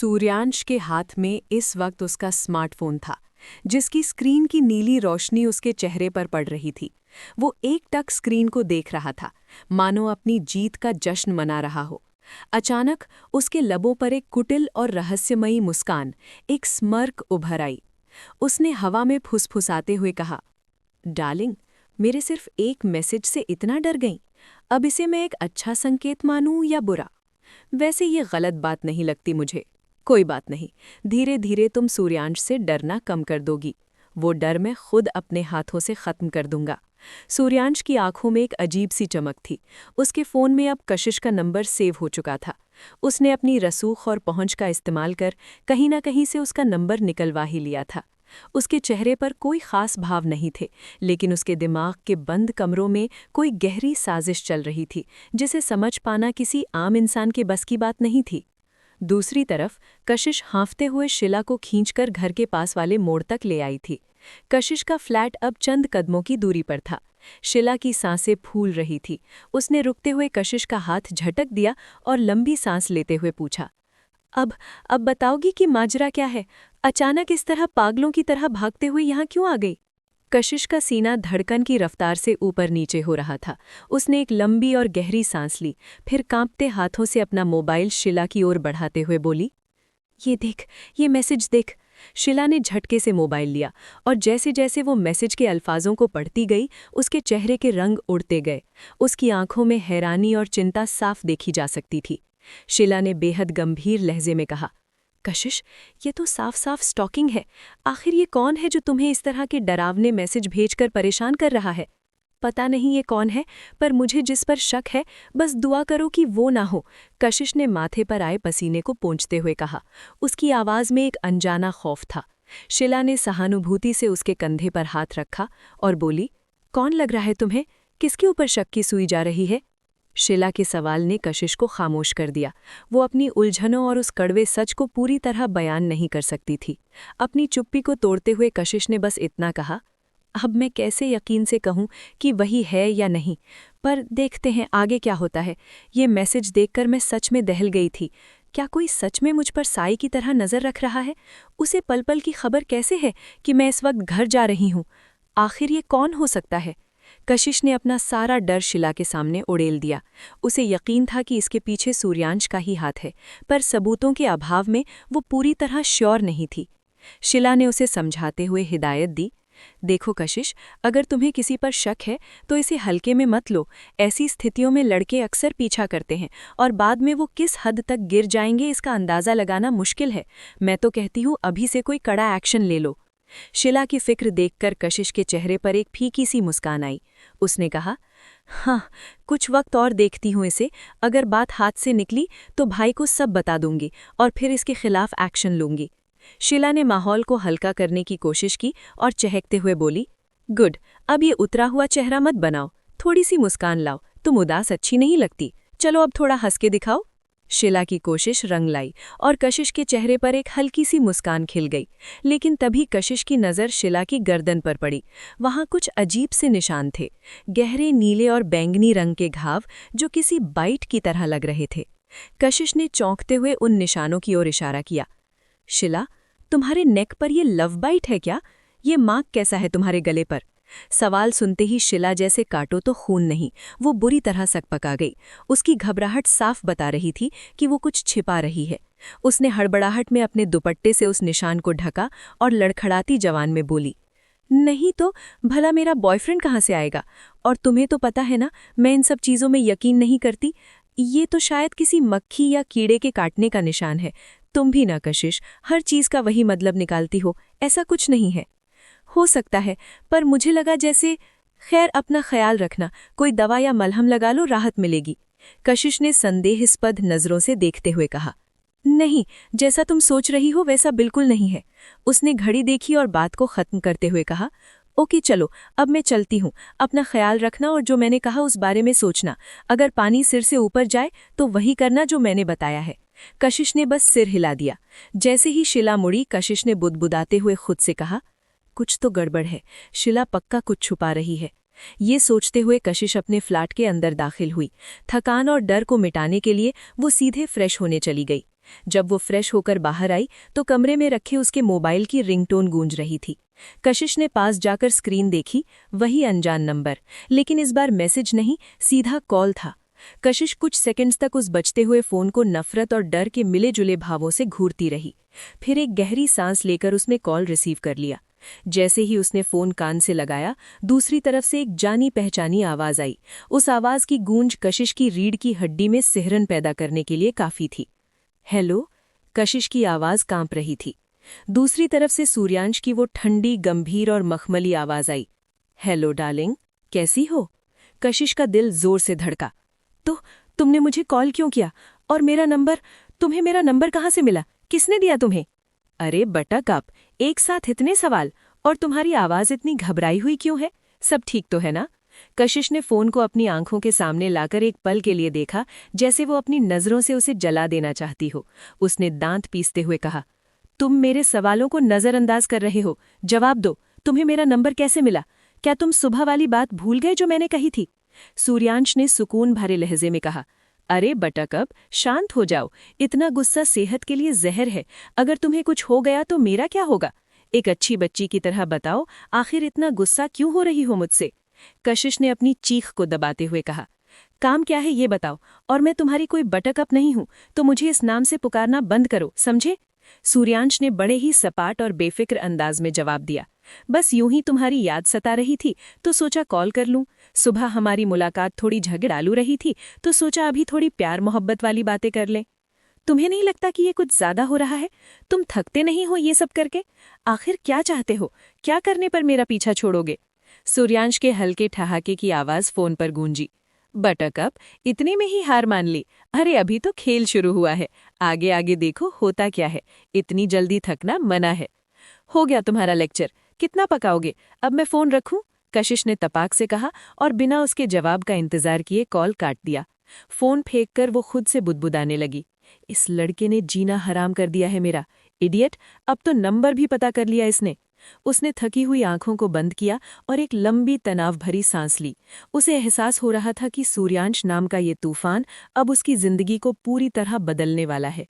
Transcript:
सूर्यांश के हाथ में इस वक्त उसका स्मार्टफोन था, जिसकी स्क्रीन की नीली रोशनी उसके चेहरे पर पड़ रही थी। वो एकटक स्क्रीन को देख रहा था, मानो अपनी जीत का जश्न मना रहा हो। अचानक उसके लबों पर एक कुटिल और रहस्यमयी मुस्कान, एक स्मर्क उभर आई। उसने हवा में फुसफुसाते हुए कहा, डार्लिंग, मेरे सिर्फ एक मैसेज से इतना डर गई? अब इसे मैं एक अच्छा संकेत मानूं या बुरा? वैसे ये गलत बात नहीं लगती मुझे। कोई बात नहीं, धीरे धीरे तुम सूर्यांश से डरना कम कर दोगी। वो डर मैं खुद अपने हाथों से खत्म कर दूंगा। सूर्यांश की आंखों में एक अजीब सी चमक थी। उसके फोन में अब कशिश का नंबर सेव हो चुका था। उसने अपनी रसूख और पहुंच का इस्तेमाल कर कहीं ना कहीं से उसका नंबर निकलवा ही लिया था। उसके चेहरे पर कोई खास भाव नहीं थे, लेकिन उसके दिमाग के बंद कमरों में कोई गहरी साजिश चल रही थी, जिसे समझ पाना किसी आम इंसान के बस की बात नहीं थी। दूसरी तरफ कशिश हाँफते हुए शिला को खींचकर घर के पास वाले मोड़ तक ले आई थी। कशिश का फ्लैट अब चंद कदमों की दूरी पर था। शिला की सांसें फूल रही थी। उसने रुकते हुए कशिश का हाथ झटक दिया और लंबी सांस लेते हुए पूछा, अब बताओगी कि माजरा क्या है? अचानक इस तरह पागलों की तरह भागते हुए यहाँ क्यों आ गई? कशिश का सीना धड़कन की रफ्तार से ऊपर नीचे हो रहा था। उसने एक लंबी और गहरी सांस ली, फिर कांपते हाथों से अपना मोबाइल शिला की ओर बढ़ाते हुए बोली, ये देख, ये मैसेज देख। शिला ने झटके से मोबाइल लिया और जैसे जैसे वो मैसेज के अल्फाजों को पढ़ती गई, उसके चेहरे के रंग उड़ते गए। उसकी आंखों में हैरानी और चिंता साफ देखी जा सकती थी। शिला ने बेहद गंभीर लहजे में कहा, कशिश, ये तो साफ साफ स्टॉकिंग है। आखिर ये कौन है जो तुम्हें इस तरह के डरावने मैसेज भेजकर परेशान कर रहा है? पता नहीं ये कौन है, पर मुझे जिस पर शक है, बस दुआ करो कि वो ना हो। कशिश ने माथे पर आए पसीने को पोंछते हुए कहा। उसकी आवाज़ में एक अनजाना खौफ था। शिला ने सहानुभूति से उसके कंधे पर हाथ रखा और बोली, कौन लग रहा है तुम्हें? किसके ऊपर शक की सुई जा रही है? शिला के सवाल ने कशिश को खामोश कर दिया। वो अपनी उलझनों और उस कड़वे सच को पूरी तरह बयान नहीं कर सकती थी। अपनी चुप्पी को तोड़ते हुए कशिश ने बस इतना कहा, अब मैं कैसे यकीन से कहूँ कि वही है या नहीं, पर देखते हैं आगे क्या होता है। ये मैसेज देखकर मैं सच में दहल गई थी। क्या कोई सच में मुझ पर साई की तरह नज़र रख रहा है? उसे पल पल की खबर कैसे है कि मैं इस वक्त घर जा रही हूँ? आखिर ये कौन हो सकता है? कशिश ने अपना सारा डर शिला के सामने उड़ेल दिया। उसे यकीन था कि इसके पीछे सूर्यांश का ही हाथ है, पर सबूतों के अभाव में वो पूरी तरह श्योर नहीं थी। शिला ने उसे समझाते हुए हिदायत दी, देखो कशिश, अगर तुम्हें किसी पर शक है तो इसे हल्के में मत लो। ऐसी स्थितियों में लड़के अक्सर पीछा करते हैं और बाद में वो किस हद तक गिर जाएंगे इसका अंदाज़ा लगाना मुश्किल है। मैं तो कहती हूँ अभी से कोई कड़ा एक्शन ले लो। शिला की फिक्र देखकर कशिश के चेहरे पर एक फीकी सी मुस्कान आई। उसने कहा, हाँ, कुछ वक्त और देखती हूँ इसे। अगर बात हाथ से निकली तो भाई को सब बता दूंगी और फिर इसके खिलाफ एक्शन लूंगी। शिला ने माहौल को हल्का करने की कोशिश की और चहकते हुए बोली, गुड, अब ये उतरा हुआ चेहरा मत बनाओ, थोड़ी सी मुस्कान लाओ। तुम उदास अच्छी नहीं लगती, चलो अब थोड़ा हंस के दिखाओ। शिला की कोशिश रंग लाई और कशिश के चेहरे पर एक हल्की सी मुस्कान खिल गई। लेकिन तभी कशिश की नज़र शिला की गर्दन पर पड़ी। वहाँ कुछ अजीब से निशान थे, गहरे नीले और बैंगनी रंग के घाव जो किसी बाइट की तरह लग रहे थे। कशिश ने चौंकते हुए उन निशानों की ओर इशारा किया। शिला, तुम्हारे नेक पर ये लव बाइट है क्या? ये मार्क कैसा है तुम्हारे गले पर? सवाल सुनते ही शिला जैसे काटो तो खून नहीं, वो बुरी तरह सकपका गई। उसकी घबराहट साफ बता रही थी कि वो कुछ छिपा रही है। उसने हड़बड़ाहट में अपने दुपट्टे से उस निशान को ढका और लड़खड़ाती जवान में बोली, नहीं तो भला मेरा बॉयफ्रेंड कहाँ से आएगा? और तुम्हें तो पता है ना, मैं इन सब चीज़ों में यकीन नहीं करती। ये तो शायद किसी मक्खी या कीड़े के काटने का निशान है। तुम भी ना कशिश, हर चीज़ का वही मतलब निकालती हो। ऐसा कुछ नहीं है। हो सकता है, पर मुझे लगा जैसे, खैर अपना ख्याल रखना, कोई दवा या मलहम लगा लो, राहत मिलेगी। कशिश ने संदेहास्पद नज़रों से देखते हुए कहा, नहीं, जैसा तुम सोच रही हो वैसा बिल्कुल नहीं है। उसने घड़ी देखी और बात को ख़त्म करते हुए कहा, ओके चलो, अब मैं चलती हूँ। अपना ख्याल रखना और जो मैंने कहा उस बारे में सोचना। अगर पानी सिर से ऊपर जाए तो वही करना जो मैंने बताया है। कशिश ने बस सिर हिला दिया। जैसे ही शिला मुड़ी, कशिश ने बुदबुदाते हुए खुद से कहा, कुछ तो गड़बड़ है। शिला पक्का कुछ छुपा रही है। ये सोचते हुए कशिश अपने फ्लैट के अंदर दाखिल हुई। थकान और डर को मिटाने के लिए वो सीधे फ्रेश होने चली गई। जब वो फ्रेश होकर बाहर आई तो कमरे में रखे उसके मोबाइल की रिंगटोन गूंज रही थी। कशिश ने पास जाकर स्क्रीन देखी, वही अनजान नंबर, लेकिन इस बार मैसेज नहीं, सीधा कॉल था। कशिश कुछ सेकंड्स तक उस बजते हुए फोन को नफरत और डर के मिले जुले भावों से घूरती रही। फिर एक गहरी सांस लेकर उसने कॉल रिसीव कर लिया। जैसे ही उसने फोन कान से लगाया, दूसरी तरफ से एक जानी पहचानी आवाज आई। उस आवाज की गूंज कशिश की रीढ़ की हड्डी में सिहरन पैदा करने के लिए काफी थी। हेलो, कशिश की आवाज कांप रही थी। दूसरी तरफ से सूर्यांश की वो ठंडी, गंभीर और मखमली आवाज आई। हेलो डार्लिंग, कैसी हो? कशिश का दिल जोर से धड़का। तो तुमने मुझे कॉल क्यों किया? और तुम्हें मेरा नंबर कहाँ से मिला? किसने दिया तुम्हें? अरे बटरकप, एक साथ इतने सवाल, और तुम्हारी आवाज इतनी घबराई हुई क्यों है? सब ठीक तो है ना? कशिश ने फोन को अपनी आंखों के सामने लाकर एक पल के लिए देखा, जैसे वो अपनी नजरों से उसे जला देना चाहती हो। उसने दांत पीसते हुए कहा, तुम मेरे सवालों को नजरअंदाज कर रहे हो। जवाब दो, तुम्हें मेरा नंबर कैसे मिला? क्या तुम सुबह वाली बात भूल गए जो मैंने कही थी? सूर्यांश ने सुकून भरे लहजे में कहा, अरे बटरकप, शांत हो जाओ। इतना गुस्सा सेहत के लिए जहर है। अगर तुम्हें कुछ हो गया तो मेरा क्या होगा? एक अच्छी बच्ची की तरह बताओ, आखिर इतना गुस्सा क्यों हो रही हो मुझसे? कशिश ने अपनी चीख को दबाते हुए कहा, काम क्या है ये बताओ, और मैं तुम्हारी कोई बटरकप नहीं हूं, तो मुझे इस नाम से पुकारना बंद करो, समझे? सूर्यांश ने बड़े ही सपाट और बेफिक्र अंदाज में जवाब दिया, बस यूं ही तुम्हारी याद सता रही थी तो सोचा कॉल कर लूं। सुबह हमारी मुलाकात थोड़ी झगड़ालू रही थी तो सोचा अभी थोड़ी प्यार मोहब्बत वाली बातें कर लें। तुम्हें नहीं लगता कि ये कुछ ज्यादा हो रहा है? तुम थकते नहीं हो ये सब करके? आखिर क्या चाहते हो? क्या करने पर मेरा पीछा छोड़ोगे? सूर्यांश के हल्के ठहाके की आवाज फोन पर गूंजी। बटरकप, इतने में ही हार मान ली? अरे अभी तो खेल शुरू हुआ है, आगे आगे देखो होता क्या है। इतनी जल्दी थकना मना है। हो गया तुम्हारा लेक्चर, कितना पकाओगे? अब मैं फोन रखूं? कशिश ने तपाक से कहा और बिना उसके जवाब का इंतजार किए कॉल काट दिया। फोन फेंककर वो खुद से बुदबुदाने लगी, इस लड़के ने जीना हराम कर दिया है मेरा। इडियट, अब तो नंबर भी पता कर लिया इसने। उसने थकी हुई आंखों को बंद किया और एक लंबी तनाव भरी सांस ली। उसे एहसास हो रहा था कि सूर्यांश नाम का ये तूफान अब उसकी जिंदगी को पूरी तरह बदलने वाला है।